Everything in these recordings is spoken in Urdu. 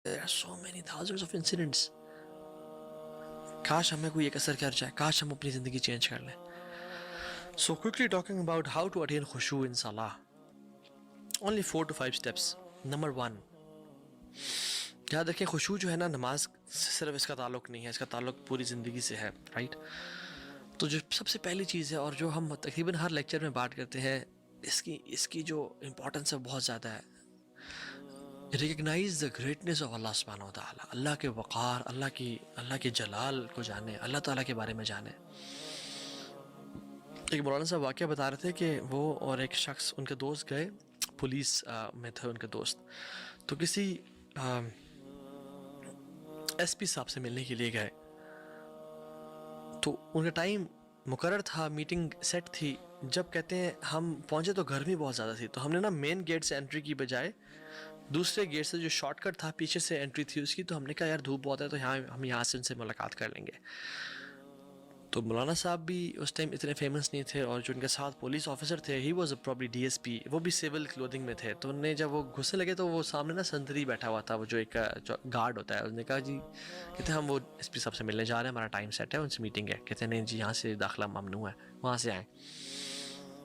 there are so many thousands of incidents. کاش ہمیں کوئی ایک اثر کر جائے, کاش ہم اپنی زندگی چینج کر لیں. So quickly talking about how to attain khushu in salah. Only 4 to 5 steps. Number 1, یاد رکھیں خشوع جو ہے نا, نماز سے صرف اس کا تعلق نہیں ہے, اس کا تعلق پوری زندگی سے ہے, رائٹ. تو جو سب سے پہلی چیز ہے, اور جو ہم تقریباً ہر لیکچر میں بات کرتے ہیں, اس کی جو امپورٹنس ہے بہت زیادہ ہے. ریکگنائز دا گریٹنس آف اللہ سبحانہ و تعالیٰ. اللہ کے وقار, اللہ کے جلال کو جانے, اللہ تعالیٰ کے بارے میں جانے. ایک مولانا صاحب واقعہ بتا رہے تھے کہ وہ اور ایک شخص, ان کے دوست گئے, پولیس میں تھے ان کے دوست, تو کسی ایس پی صاحب سے ملنے کے لیے گئے. تو ان کا ٹائم مقرر تھا, میٹنگ سیٹ تھی. جب کہتے ہیں ہم پہنچے تو گرمی بہت زیادہ تھی, تو ہم نے نا مین گیٹ سے انٹری کی بجائے دوسرے گیٹ سے جو شارٹ کٹ تھا پیچھے سے انٹری تھی اس کی, تو ہم نے کہا یار دھوپ بہت ہے, تو ہم یہاں سے ان سے ملاقات کر لیں گے. تو مولانا صاحب بھی اس ٹائم اتنے فیمس نہیں تھے, اور جو ان کے ساتھ پولیس آفیسر تھے, he was probably D S P, وہ بھی سول کلودنگ میں تھے. تو انہیں جب وہ گھسنے لگے تو وہ سامنے نا سنتری بیٹھا ہوا تھا, وہ جو ایک گارڈ ہوتا ہے. اس نے کہا جی, کہتے ہیں ہم وہ ایس پی صاحب سے ملنے جا رہے ہیں, ہمارا ٹائم سیٹ ہے, ان سے میٹنگ ہے. کہتے ہیں نہیں جی, یہاں سے داخلہ ممنوع ہے, وہاں سے آئیں.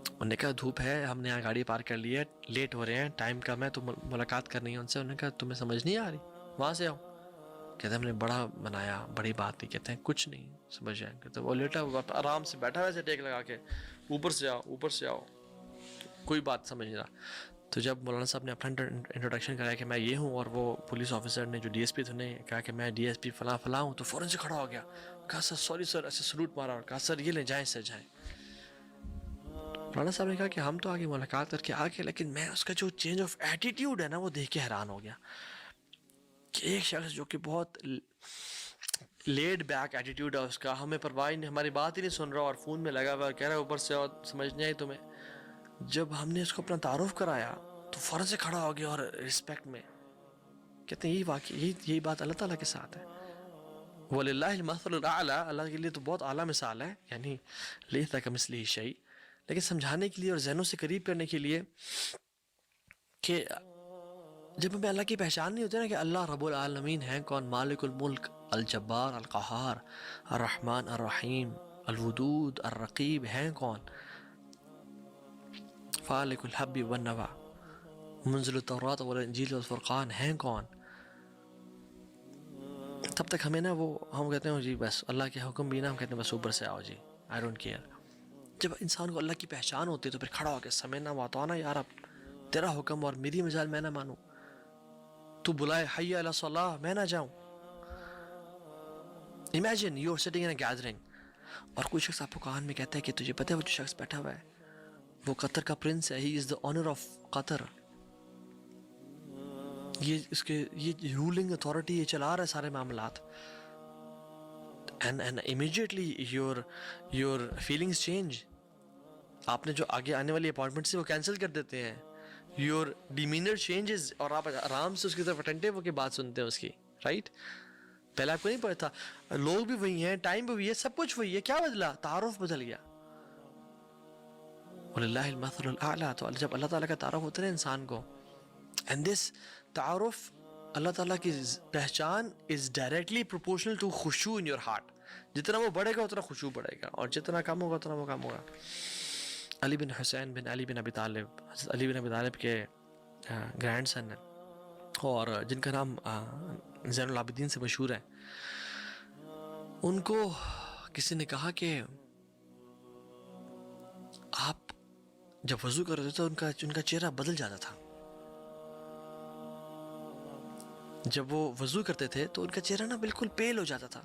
انہوں نے کہا دھوپ ہے, ہم نے یہاں گاڑی پارک کر لی ہے, لیٹ ہو رہے ہیں, ٹائم کم ہے, تو ملاقات کرنی ہے ان سے. انہوں نے کہا تمہیں سمجھ نہیں آ رہی, وہاں سے آؤ. کہتے ہیں ہم نے بڑا منایا, بڑی بات تھی. کہتے ہیں کچھ نہیں سمجھ جائیں. کہتے ہیں وہ لیٹا ہوا آرام سے بیٹھا ویسے ٹیک لگا کے, اوپر سے آؤ, اوپر سے آؤ, کوئی بات سمجھ نہیں رہا. تو جب مولانا صاحب نے اپنا انٹروڈکشن کرایا کہ میں یہ ہوں, اور وہ پولیس آفیسر نے جو ڈی ایس پی تھے انہیں کہا کہ میں ڈی ایس پی فلاں فلاں ہوں, تو فوراً سے کھڑا ہو گیا. کہا سر سوری سر, ایسے سلوٹ مارا, اور کہا سر یہ لیں, جائیں سر جائیں. مولانا صاحب نے کہا کہ ہم تو آگے ملاقات کر کے آ گئے, لیکن میں اس کا جو چینج آف ایٹیٹیوڈ ہے نا, وہ دیکھ کے حیران ہو گیا. کہ ایک شخص جو کہ بہت لیڈ بیک ایٹیٹیوڈ ہے اس کا, ہمیں پرواہ نہیں, ہماری بات ہی نہیں سن رہا, اور فون میں لگا ہوا ہے, کہہ رہا ہے اوپر سے, اور سمجھ نہیں آئی تمہیں. جب ہم نے اس کو اپنا تعارف کرایا تو فوراً سے کھڑا ہو گیا, اور رسپیکٹ میں. کہتے ہیں یہی بات اللہ تعالیٰ کے ساتھ ہے. وَلِلَّهِ الْمَثَلُ الْأَعْلَىٰ, اللہ کے لیے تو بہت اعلیٰ مثال ہے, یعنی لَيْسَ كَمِثْلِهِ شَيْءٌ. لیکن سمجھانے کے لیے اور ذہنوں سے قریب کرنے کے لیے کہ جب ہمیں اللہ کی پہچان نہیں ہوتی نا کہ اللہ رب العالمین ہیں کون, مالک الملک, الجبار, القہار, الرحمن, الرحیم, الودود, الرقیب, ہیں کون, فالق الحب والنوى, منزل التوراۃ والانجیل والفرقان, ہیں کون. تب تک ہمیں نا وہ ہم کہتے ہیں جی بس اللہ کے حکم بھی نا, ہم کہتے ہیں بس اوپر سے آؤ جی, آئی ڈونٹ کیئر. جب انسان کو اللہ کی پہچان ہوتی ہے تو پھر کھڑا ہو کے سمجھنا وہ آتا نا, یار اب تیرا حکم اور میری مجال میں نہ مانوں, تو بلائے حی علی الصلاۃ میں نہ جاؤں. Imagine you are sitting in a gathering, اور کوئی شخص آپ کو کان میں کہتا ہے کہ تجھے پتہ ہے وہ جو شخص بیٹھا ہوا ہے وہ قطر کا پرنس ہے, ہی از دا آنر آف قطر, یہ رولنگ اتھارٹی, یہ چلا رہا ہے سارے معاملات. And immediately your feelings change. آپ نے جو آگے آنے والی اپوائنٹمنٹ سے وہ کینسل کر دیتے ہیں. یور ڈیمینر چینجز, اور آپ آرام سے اس کی طرف اٹینٹیو ہو کے بات سنتے ہیں اس کی, رائٹ. پہلے آپ کو نہیں پتا تھا, لوگ بھی وہی ہیں, ٹائم بھی وہی ہے, سب کچھ وہی ہے, کیا بدلا, تعارف بدل گیا. وَلِلَّهِ الْمَثَلُ الْأَعْلَىٰ, تو جب اللہ تعالیٰ کا تعارف ہوتا ہے نا انسان کو, اینڈ دس تعارف اللہ تعالیٰ کی پہچان از ڈائریکٹلی پروپورشنل ٹو خشوع ان یور ہارٹ. جتنا وہ بڑھے گا اتنا خشوع بڑھے گا, اور جتنا کم ہوگا اتنا وہ کم ہوگا. علی بن حسین بن علی بن ابی طالب, حضرت علی بن ابی طالب کے گرینڈ سن ہیں, اور جن کا نام زین العابدین سے مشہور ہے. ان کو کسی نے کہا کہ آپ جب وضو کر رہے تھے تو ان کا چہرہ بدل جاتا تھا. جب وہ وضو کرتے تھے تو ان کا چہرہ نا بالکل پیل ہو جاتا تھا.